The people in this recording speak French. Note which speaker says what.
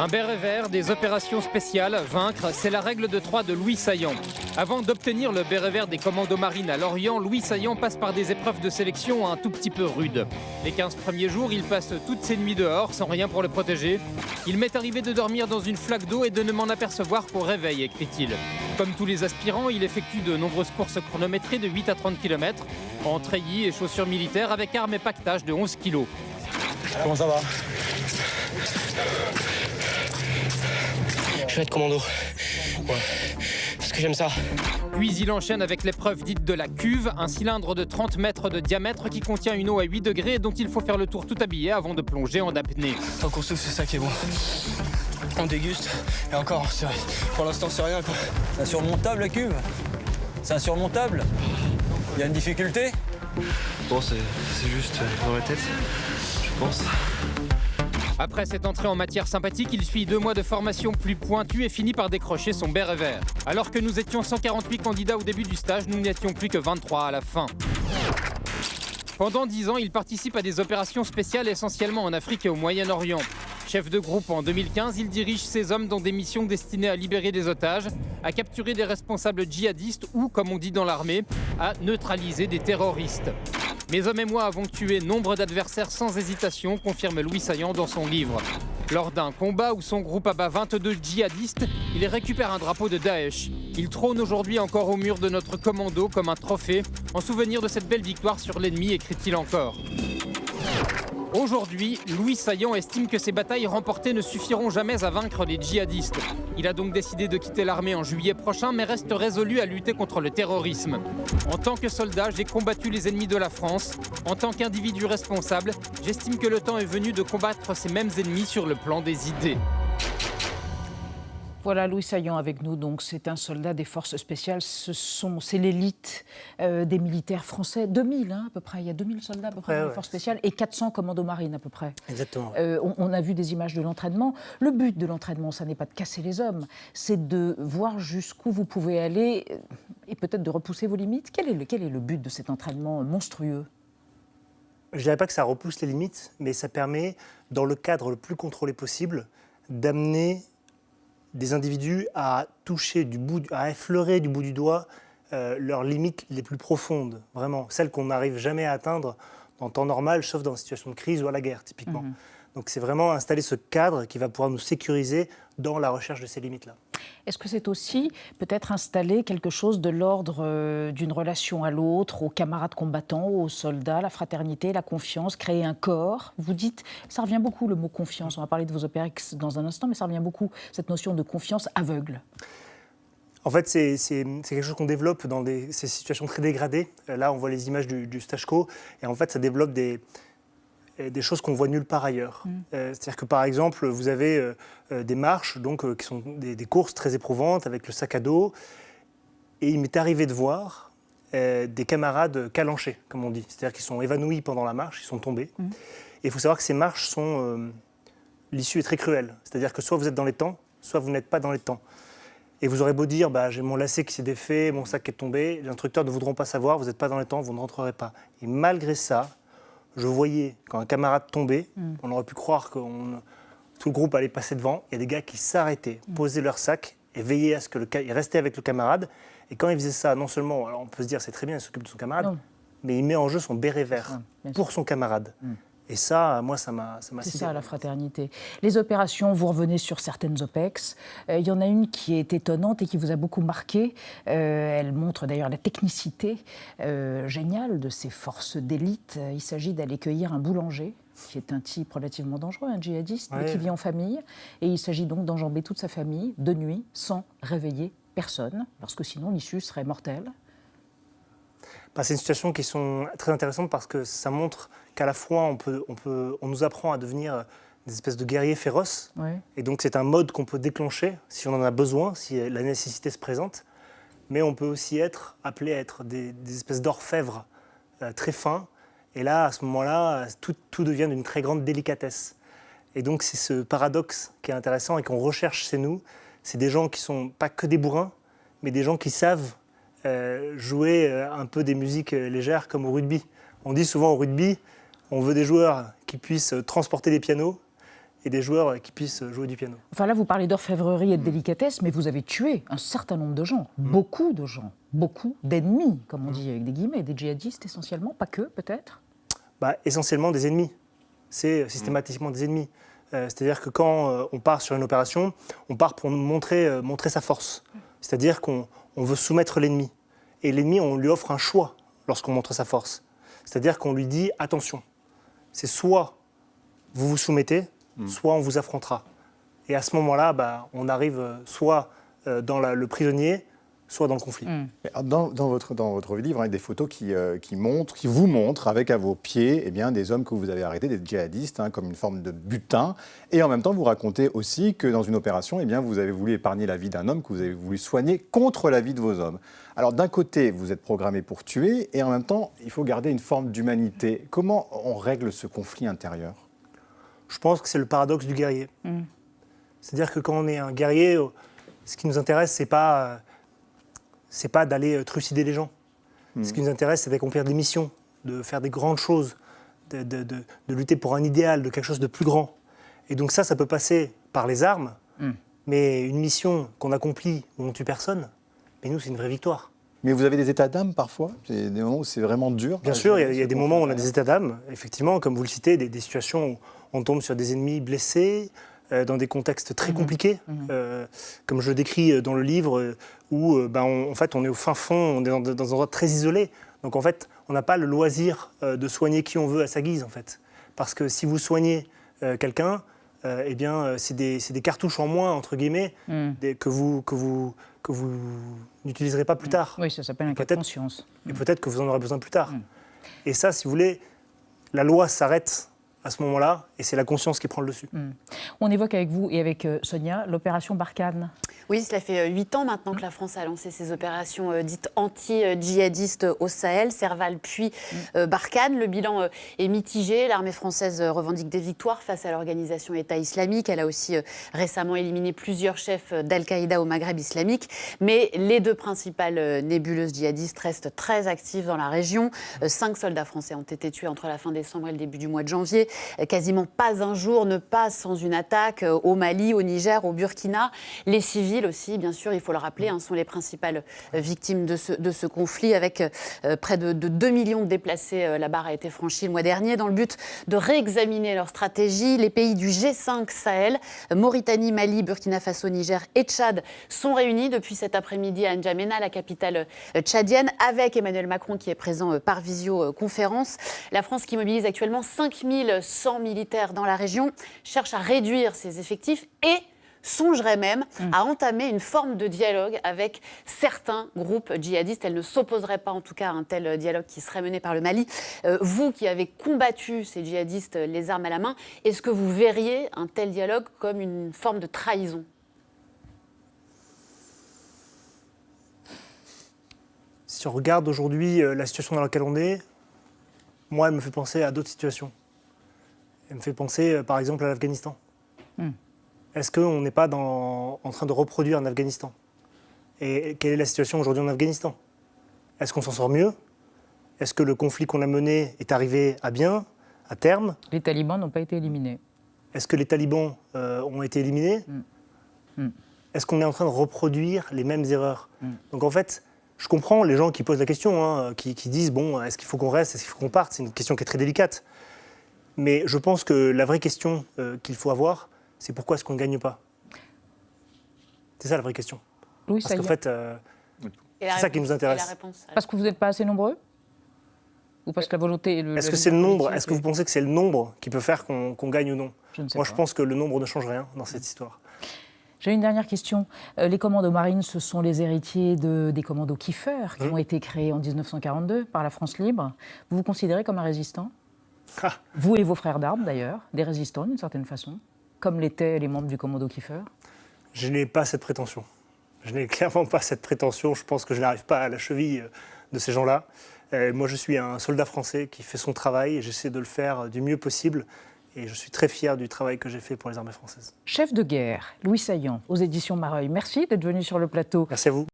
Speaker 1: Un béret vert, des opérations spéciales, vaincre, c'est la règle de 3 de Louis Saillant. Avant d'obtenir le béret vert des commandos marines à Lorient, Louis Saillant passe par des épreuves de sélection un tout petit peu rudes. Les 15 premiers jours, il passe toutes ses nuits dehors, sans rien pour le protéger. Il m'est arrivé de dormir dans une flaque d'eau et de ne m'en apercevoir qu'au réveil, écrit-il. Comme tous les aspirants, il effectue de nombreuses courses chronométrées de 8 à 30 km, en treillis et chaussures militaires avec armes et paquetage de 11 kg.
Speaker 2: Comment ça va?
Speaker 3: Je vais être commando. Pourquoi? Parce que j'aime ça.
Speaker 1: Puis il enchaîne avec l'épreuve dite de la cuve, un cylindre de 30 mètres de diamètre qui contient une eau à 8 degrés et dont il faut faire le tour tout habillé avant de plonger en apnée.
Speaker 3: Tant qu'on souffle, c'est ça qui est bon. On déguste, et encore, pour l'instant, c'est rien, quoi.
Speaker 2: C'est insurmontable la cuve? C'est insurmontable? Il y a une difficulté?
Speaker 4: Bon, c'est juste dans ma tête, je pense.
Speaker 1: Après cette entrée en matière sympathique, il suit 2 mois de formation plus pointue et finit par décrocher son béret vert. Alors que nous étions 148 candidats au début du stage, nous n'étions plus que 23 à la fin. Pendant 10 ans, il participe à des opérations spéciales essentiellement en Afrique et au Moyen-Orient. Chef de groupe en 2015, il dirige ses hommes dans des missions destinées à libérer des otages, à capturer des responsables djihadistes ou, comme on dit dans l'armée, à neutraliser des terroristes. Mes hommes et moi avons tué nombre d'adversaires sans hésitation, confirme Louis Saillant dans son livre. Lors d'un combat où son groupe abat 22 djihadistes, il récupère un drapeau de Daesh. Il trône aujourd'hui encore au mur de notre commando comme un trophée, en souvenir de cette belle victoire sur l'ennemi, écrit-il encore. Aujourd'hui, Louis Saillant estime que ces batailles remportées ne suffiront jamais à vaincre les djihadistes. Il a donc décidé de quitter l'armée en juillet prochain, mais reste résolu à lutter contre le terrorisme. En tant que soldat, j'ai combattu les ennemis de la France. En tant qu'individu responsable, j'estime que le temps est venu de combattre ces mêmes ennemis sur le plan des idées.
Speaker 5: Voilà, Louis Saillant avec nous, donc c'est un soldat des forces spéciales, c'est l'élite des militaires français, 2000 à peu près, il y a 2000 soldats à peu près dans les forces spéciales et 400 commandos marines à peu près.
Speaker 2: Exactement.
Speaker 5: On a vu des images de l'entraînement. Le but de l'entraînement, ça n'est pas de casser les hommes, c'est de voir jusqu'où vous pouvez aller et peut-être de repousser vos limites. Quel est le but de cet entraînement monstrueux ?
Speaker 6: Je ne dirais pas que ça repousse les limites, mais ça permet, dans le cadre le plus contrôlé possible, d'amener des individus à toucher à effleurer du bout du doigt leurs limites les plus profondes, vraiment, celles qu'on n'arrive jamais à atteindre en temps normal, sauf dans une situation de crise ou à la guerre, typiquement. Donc c'est vraiment installer ce cadre qui va pouvoir nous sécuriser dans la recherche de ces limites-là.
Speaker 5: Est-ce que c'est aussi peut-être installer quelque chose de l'ordre d'une relation à l'autre, aux camarades combattants, aux soldats, la fraternité, la confiance, créer un corps? Vous dites, ça revient beaucoup le mot confiance, on va parler de vos opérex dans un instant, mais ça revient beaucoup, cette notion de confiance aveugle.
Speaker 6: En fait, c'est quelque chose qu'on développe dans ces situations très dégradées. Là, on voit les images du stage co, et en fait, ça développe des choses qu'on voit nulle part ailleurs. C'est-à-dire que, par exemple, vous avez des marches qui sont des courses très éprouvantes avec le sac à dos. Et il m'est arrivé de voir des camarades calanchés, comme on dit. C'est-à-dire qu'ils sont évanouis pendant la marche, ils sont tombés. Et il faut savoir que ces marches l'issue est très cruelle. C'est-à-dire que soit vous êtes dans les temps, soit vous n'êtes pas dans les temps. Et vous aurez beau dire, j'ai mon lacet qui s'est défait, mon sac est tombé, les instructeurs ne voudront pas savoir, vous n'êtes pas dans les temps, vous ne rentrerez pas. Et malgré ça, je voyais, quand un camarade tombait, on aurait pu croire que tout le groupe allait passer devant. Il y a des gars qui s'arrêtaient, posaient leur sac et veillaient à ce qu'il restait avec le camarade. Et quand il faisait ça, non seulement, alors on peut se dire c'est très bien, il s'occupe de son camarade, mais il met en jeu son béret vert pour son camarade. Et ça, moi, ça m'a
Speaker 5: C'est ça, la fraternité. Les opérations, vous revenez sur certaines OPEX. Il y en a une qui est étonnante et qui vous a beaucoup marqué. Elle montre d'ailleurs la technicité géniale de ces forces d'élite. Il s'agit d'aller cueillir un boulanger, qui est un type relativement dangereux, un djihadiste, mais qui vit en famille. Et il s'agit donc d'enjamber toute sa famille de nuit sans réveiller personne, parce que sinon l'issue serait mortelle.
Speaker 6: C'est une situation qui est très intéressante parce que ça montre qu'à la fois on nous apprend à devenir des espèces de guerriers féroces. Et donc c'est un mode qu'on peut déclencher si on en a besoin, si la nécessité se présente. Mais on peut aussi être appelé à être des espèces d'orfèvres très fins. Et là, à ce moment-là, tout devient d'une très grande délicatesse. Et donc c'est ce paradoxe qui est intéressant et qu'on recherche chez nous. C'est des gens qui ne sont pas que des bourrins, mais des gens qui savent jouer un peu des musiques légères comme au rugby. On dit souvent au rugby, on veut des joueurs qui puissent transporter des pianos, et des joueurs qui puissent jouer du piano.
Speaker 5: Enfin là, vous parlez d'orfèvrerie et de délicatesse, mais vous avez tué un certain nombre de gens, beaucoup de gens, beaucoup d'ennemis, comme on dit avec des guillemets, des djihadistes essentiellement, pas que peut-être.
Speaker 6: Essentiellement des ennemis. C'est systématiquement des ennemis. C'est-à-dire que quand on part sur une opération, on part pour nous montrer sa force. C'est-à-dire qu'on veut soumettre l'ennemi. Et l'ennemi, on lui offre un choix lorsqu'on montre sa force. C'est-à-dire qu'on lui dit « attention, c'est soit vous vous soumettez, soit on vous affrontera ». Et à ce moment-là, on arrive soit dans le prisonnier, soit dans le conflit.
Speaker 7: Dans votre livre, il y a des photos qui vous montrent avec à vos pieds des hommes que vous avez arrêtés, des djihadistes, comme une forme de butin. Et en même temps, vous racontez aussi que dans une opération, vous avez voulu épargner la vie d'un homme que vous avez voulu soigner contre la vie de vos hommes. Alors d'un côté, vous êtes programmé pour tuer et en même temps, il faut garder une forme d'humanité. Comment on règle ce conflit intérieur ?
Speaker 6: Je pense que c'est le paradoxe du guerrier. C'est-à-dire que quand on est un guerrier, ce qui nous intéresse, c'est pas d'aller trucider les gens. Ce qui nous intéresse, c'est d'accomplir des missions, de faire des grandes choses, de lutter pour un idéal, de quelque chose de plus grand. Et donc ça peut passer par les armes, mais une mission qu'on accomplit où on ne tue personne, mais nous, c'est une vraie victoire.
Speaker 7: Mais vous avez des états d'âme parfois ? Des moments où c'est vraiment dur ?
Speaker 6: Bien sûr, il y a des moments où on a des états d'âme, effectivement, comme vous le citez, des situations où on tombe sur des ennemis blessés, dans des contextes très compliqués, comme je le décris dans le livre, où en fait, on est au fin fond, on est dans un endroit très isolé. Donc en fait, on n'a pas le loisir de soigner qui on veut à sa guise, en fait. Parce que si vous soignez quelqu'un, c'est des cartouches en moins, entre guillemets, que vous n'utiliserez pas plus tard.
Speaker 5: Oui, ça s'appelle un cas de conscience.
Speaker 6: Et peut-être que vous en aurez besoin plus tard. Et ça, si vous voulez, la loi s'arrête à ce moment-là, et c'est la conscience qui prend le dessus.
Speaker 5: On évoque avec vous et avec Sonia l'opération Barkhane.
Speaker 8: Oui, cela fait 8 ans maintenant que la France a lancé ses opérations dites anti-djihadistes au Sahel, Serval puis Barkhane. Le bilan est mitigé. L'armée française revendique des victoires face à l'organisation État islamique. Elle a aussi récemment éliminé plusieurs chefs d'Al-Qaïda au Maghreb islamique. Mais les deux principales nébuleuses djihadistes restent très actives dans la région. 5 soldats français ont été tués entre la fin décembre et le début du mois de janvier. Quasiment pas un jour ne passe sans une attaque au Mali, au Niger, au Burkina. Les civils aussi, bien sûr, il faut le rappeler, sont les principales victimes de ce conflit, avec près de 2 millions de déplacés. La barre a été franchie le mois dernier dans le but de réexaminer leur stratégie. Les pays du G5 Sahel, Mauritanie, Mali, Burkina Faso, Niger et Tchad sont réunis depuis cet après-midi à N'Djamena, la capitale tchadienne, avec Emmanuel Macron qui est présent par visioconférence. La France, qui mobilise actuellement 5100 militaires dans la région, cherche à réduire ses effectifs et songerait même à entamer une forme de dialogue avec certains groupes djihadistes. Elle ne s'opposerait pas en tout cas à un tel dialogue qui serait mené par le Mali. Vous qui avez combattu ces djihadistes les armes à la main, est-ce que vous verriez un tel dialogue comme une forme de trahison ?
Speaker 6: Si on regarde aujourd'hui la situation dans laquelle on est, moi, elle me fait penser à d'autres situations. Elle me fait penser, par exemple, à l'Afghanistan. Est-ce qu'on n'est pas en train de reproduire en Afghanistan ? Et quelle est la situation aujourd'hui en Afghanistan ? Est-ce qu'on s'en sort mieux ? Est-ce que le conflit qu'on a mené est arrivé à bien, à terme ?
Speaker 5: Les talibans n'ont pas été éliminés.
Speaker 6: Est-ce que les talibans ont été éliminés ? Est-ce qu'on est en train de reproduire les mêmes erreurs ? Donc en fait, je comprends les gens qui posent la question, qui disent, bon, est-ce qu'il faut qu'on reste, est-ce qu'il faut qu'on parte ? C'est une question qui est très délicate. Mais je pense que la vraie question qu'il faut avoir, c'est pourquoi est-ce qu'on ne gagne pas ? C'est ça la vraie question.
Speaker 5: Oui,
Speaker 6: parce qu'en fait, c'est ça qui nous intéresse.
Speaker 5: Parce que vous n'êtes pas assez nombreux ? Ou parce que la volonté...
Speaker 6: Est-ce que c'est le nombre ? Est-ce que vous pensez que c'est le nombre qui peut faire qu'on gagne ou non ?
Speaker 5: Je ne sais
Speaker 6: Moi,
Speaker 5: pas.
Speaker 6: je pense que le nombre ne change rien dans cette histoire.
Speaker 5: J'ai une dernière question. Les commandos marines, ce sont les héritiers des commandos Kiefer qui ont été créés en 1942 par la France libre. Vous vous considérez comme un résistant ? Vous et vos frères d'armes, d'ailleurs, des résistants d'une certaine façon, comme l'étaient les membres du commando Kiefer ?
Speaker 6: Je n'ai pas cette prétention. Je n'ai clairement pas cette prétention. Je pense que je n'arrive pas à la cheville de ces gens-là. Moi, je suis un soldat français qui fait son travail et j'essaie de le faire du mieux possible. Et je suis très fier du travail que j'ai fait pour les armées françaises.
Speaker 5: Chef de guerre, Louis Saillant, aux éditions Mareuil. Merci d'être venu sur le plateau.
Speaker 6: Merci à vous.